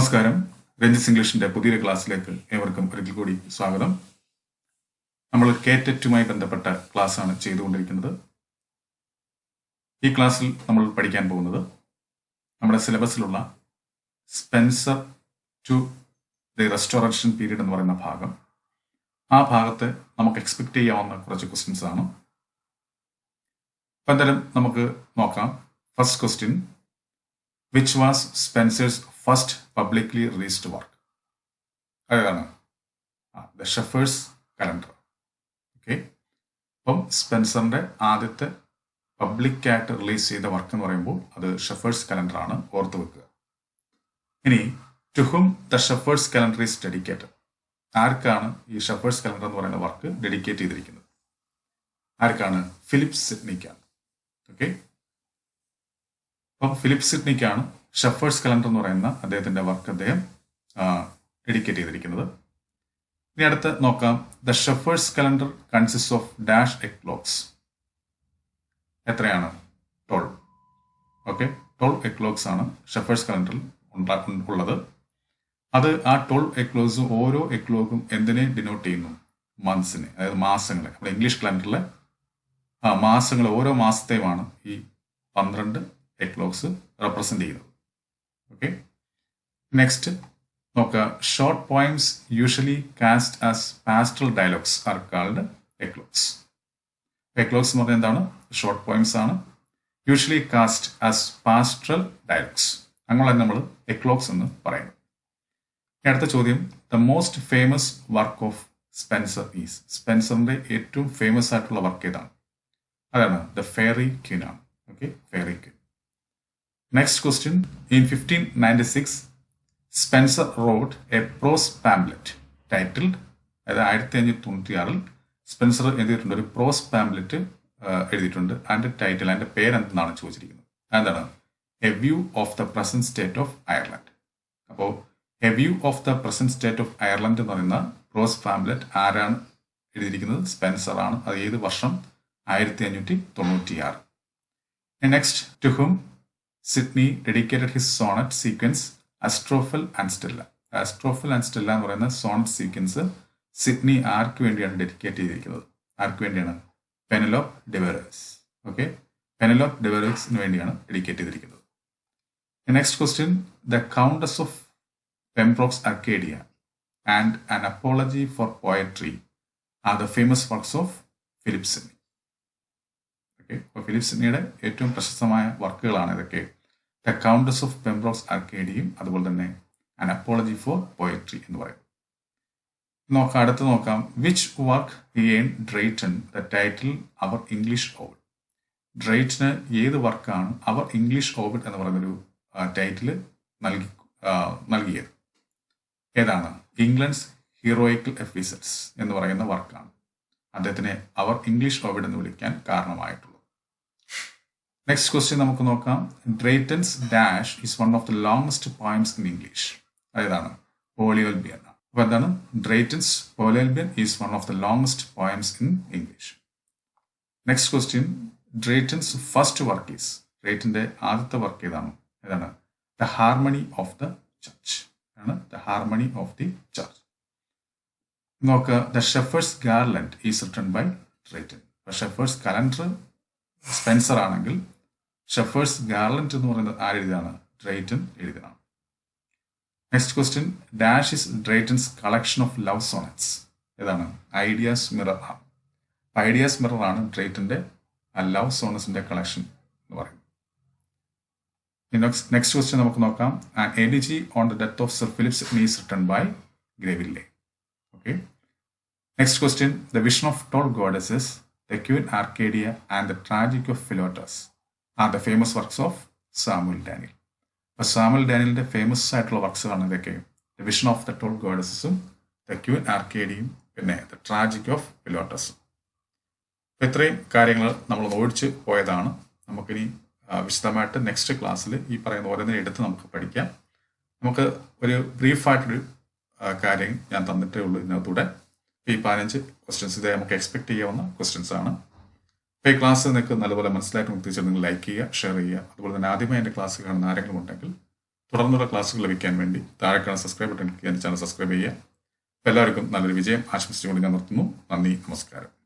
നമസ്കാരം. രഞ്ജിസ് ഇംഗ്ലീഷിന്റെ പുതിയൊരു ക്ലാസ്സിലേക്ക് ഏവർക്കും ഒരിക്കൽ കൂടി സ്വാഗതം. നമ്മൾ K-Tetറ്റുമായി ബന്ധപ്പെട്ട ക്ലാസ് ആണ് ചെയ്തുകൊണ്ടിരിക്കുന്നത്. ഈ ക്ലാസ്സിൽ നമ്മൾ പഠിക്കാൻ പോകുന്നത് നമ്മുടെ സിലബസിലുള്ള Spenser to the restoration period എന്ന് പറയുന്ന ഭാഗം. ആ ഭാഗത്ത് നമുക്ക് എക്സ്പെക്ട് ചെയ്യാവുന്ന കുറച്ച് ക്വസ്റ്റ്യൻസ് ആണ്. അപ്പം എന്തായാലും നമുക്ക് നോക്കാം. First question, which was Spenser's first publicly released work? അതാണ് ദ ഷെഫേഴ്സ് കലണ്ടർ. ഓക്കെ, അപ്പം സ്പെൻസറിന്റെ ആദ്യത്തെ പബ്ലിക്കായിട്ട് റിലീസ് ചെയ്ത വർക്ക് എന്ന് പറയുമ്പോൾ അത് ഷെഫേഴ്സ് കലണ്ടർ ആണ്, ഓർത്ത് വെക്കുക. ഇനി to whom the shepherd's calendar is dedicated. ആർക്കാണ് ഈ ഷെഫേഴ്സ് കലണ്ടർ എന്ന് പറയുന്ന വർക്ക് ഡെഡിക്കേറ്റ് ചെയ്തിരിക്കുന്നത്? ആർക്കാണ്? ഫിലിപ്പ് സിഡ്നിക്കാണ്. ഓക്കെ, അപ്പം ഫിലിപ്പ് സിഡ്നിക്കാണ് ഷെഫേഴ്സ് കലണ്ടർ എന്ന് പറയുന്ന അദ്ദേഹത്തിന്റെ വർക്ക് അദ്ദേഹം ഡെഡിക്കേറ്റ് ചെയ്തിരിക്കുന്നത്. ഇനി അടുത്ത് നോക്കാം. The shepherd's calendar consist of dash eclogues. എത്രയാണ്? 12. ഓക്കെ, 12 എക്ലോക്സ് ആണ് ഷെഫേഴ്സ് കലണ്ടറിൽ ഉള്ളത്. അത് ആ 12 എക്ലോക്സും ഓരോ എക്ലോക്കും എന്തിനെ ഡിനോട്ട് ചെയ്യുന്നു? മന്ത്സിനെ, അതായത് മാസങ്ങളെ. നമ്മുടെ ഇംഗ്ലീഷ് കലണ്ടറിലെ മാസങ്ങൾ, ഓരോ മാസത്തെയുമാണ് ഈ 12 എക്ലോക്സ് റെപ്രസെന്റ് ചെയ്യുന്നത്. ഓക്കെ, നെക്സ്റ്റ് നോക്കുക. Short poems usually cast as pastoral dialogues are called eclogues. Eclogues എന്ന് പറഞ്ഞാൽ എന്താണ്? ഷോർട്ട് പോയിംസ് ആണ്. Usually cast as pastoral dialogues, അങ്ങനെ നമ്മൾ എക്ലോക്സ് എന്ന് പറയുന്നത്. അടുത്ത ചോദ്യം, the most famous work of Spenser is. സ്പെൻസറിന്റെ ഏറ്റവും ഫേമസ് ആയിട്ടുള്ള വർക്ക് ഏതാണ്? അതാണ് ദ ഫെയറി ക്വീൻ ആണ്. Okay, fairy queen. Next question, in 1596, Spenser wrote a prose pamphlet titled, അതായത് 1596 സ്പെൻസർ എഴുതിയിട്ടുണ്ട്, ഒരു പ്രോസ് പാംപ്ലെറ്റ് എഴുതിയിട്ടുണ്ട്. അതിന്റെ ടൈറ്റിൽ, അതിന്റെ പേരെന്താണ് ചോദിച്ചിരിക്കുന്നത്? എന്താണ്? A view of the present state of Ireland. അപ്പോൾ a view of the present state of Ireland എന്ന് പറയുന്ന പ്രോസ് പാംപ്ലെറ്റ് ആരാണ് എഴുതിയിരിക്കുന്നത്? സ്പെൻസർ ആണ്. അത് ഏത് വർഷം? 1596. Next, to whom Sidney dedicated his sonnet sequence Astrophel and Stella. Astrophel and Stella എന്ന് പറയുന്ന സോണറ്റ് സീക്വൻസ് സിഡ്നി ആർക്ക് വേണ്ടിയാണ് ഡെഡിക്കേറ്റ് ചെയ്തിരിക്കുന്നത്? ആർക്ക് വേണ്ടിയാണ്? പെനലോപ്പ് ഡെവെറേഴ്സ്. ഓക്കെ, പെനലോപ്പ് ഡെവെറേഴ്സിന് വേണ്ടിയാണ് ഡെഡിക്കേറ്റ് ചെയ്തിരിക്കുന്നത്. Next question, the countess of Pembroke's Arcadia and an apology for poetry are the famous works of Philip Sidney. Philip സിഡ്നിയുടെ ഏറ്റവും പ്രശസ്തമായ വർക്കുകളാണ് ഇതൊക്കെ. ദ കൗണ്ടസ് ഓഫ് പെംബ്രോക്സ് അർക്കേഡിയും അതുപോലെ തന്നെ ആൻ അപ്പോളജി ഫോർ പോയട്രി എന്ന് പറയും. അടുത്ത് നോക്കാം. Which work gain Drayton the title our English Ovid. ഡ്രൈറ്റന് ഏത് വർക്കാണ് അവർ ഇംഗ്ലീഷ് ഓവിഡ് എന്ന് പറയുന്നൊരു ടൈറ്റിൽ നൽകിയത്? ഏതാണ്? ഇംഗ്ലണ്ട്സ് ഹീറോയിക്കൽ എഫീസൽസ് എന്ന് പറയുന്ന വർക്കാണ് അദ്ദേഹത്തിനെ അവർ ഇംഗ്ലീഷ് ഓവിഡ് എന്ന് വിളിക്കാൻ കാരണമായിട്ടുള്ളത്. നെക്സ്റ്റ് ക്വസ്റ്റ്യൻ നമുക്ക് നോക്കാം. Drayton's dash is one of the longest poems in English. അതാണ് പോളിയോൽബിയൻ. അപ്പൊ എന്താണ്? Drayton's Polyolbion is one of the longest poems in English. Next question, Drayton's first work is. ഡ്രൈറ്റന്റെ ആദ്യത്തെ work ഏതാണ്? The harmony of the church ആണ്. The harmony of the church. നോക്കുക. The shepherd's garland is written by Drayton. Shepherd's calendar Spenser ആണെങ്കിൽ shepherd's garland എന്ന് പറയുന്നത് ആരെഴുതിയതാണ്? Drayton എഴുതിയതാണ്. Next question, dash is Drayton's collection of love sonnets. ഏതാണ്? Idea's mirror ആണ്. Idea's mirror ആണ് ഡ്രൈറ്റന്റെ ലവ് സോണറ്റ്സിന്റെ കളക്ഷൻ എന്ന് പറയുന്നത്. നെക്സ്റ്റ് ക്വസ്റ്റ്യൻ നമുക്ക് നോക്കാം. An elegy on the death of sir Philip Sidney is written by Greville. Okay, next question, the vision of 12 goddesses, the Queen Arcadia and the Tragic of Philotas are the famous works of Samuel Daniel. അപ്പോൾ Samuel ഡാനിയലിന്റെ famous ആയിട്ടുള്ള വർക്ക്സുകളാണ് ഇതൊക്കെ. The vision of the 12 goddesses, the queen ആർക്കേഡിയും പിന്നെ the tragic of ഫിലോട്ടസും. അപ്പോൾ ഇത്രയും കാര്യങ്ങൾ നമ്മൾ ഓടിച്ച് പോയതാണ്. നമുക്കിനി വിശദമായിട്ട് നെക്സ്റ്റ് ക്ലാസ്സിൽ ഈ പറയുന്ന ഓരോന്നിനെ എടുത്ത് നമുക്ക് പഠിക്കാം. നമുക്ക് ഒരു ബ്രീഫായിട്ടൊരു കാര്യം ഞാൻ തന്നിട്ടേ ഉള്ളൂ ഇതിനകത്തൂടെ. ഈ 15 ക്വസ്റ്റ്യൻസ് ഇതേ നമുക്ക് എക്സ്പെക്ട് ചെയ്യാവുന്ന ക്വസ്റ്റ്യൻസ് ആണ്. അപ്പോൾ ഈ ക്ലാസ് നിങ്ങൾക്ക് നല്ലപോലെ മനസ്സിലായിട്ട് തീർച്ചയായും നിങ്ങൾ ലൈക്ക് ചെയ്യുക, ഷെയർ ചെയ്യുക. അതുപോലെ തന്നെ ആദ്യമായി എൻ്റെ ക്ലാസ് കാണുന്ന ആരെങ്കിലും ഉണ്ടെങ്കിൽ തുടർന്നുള്ള ക്ലാസ്സുകൾ ലഭിക്കാൻ വേണ്ടി താഴെ കാണുന്ന സബ്സ്ക്രൈബ് ബട്ടൺ ക്ലിക്ക് ചെയ്യാൻ ചാനൽ സബ്സ്ക്രൈബ് ചെയ്യുക. എല്ലാവർക്കും നല്ലൊരു വിജയം ആശംസിച്ചുകൊണ്ട് ഞാൻ നിർത്തുന്നു. നന്ദി, നമസ്കാരം.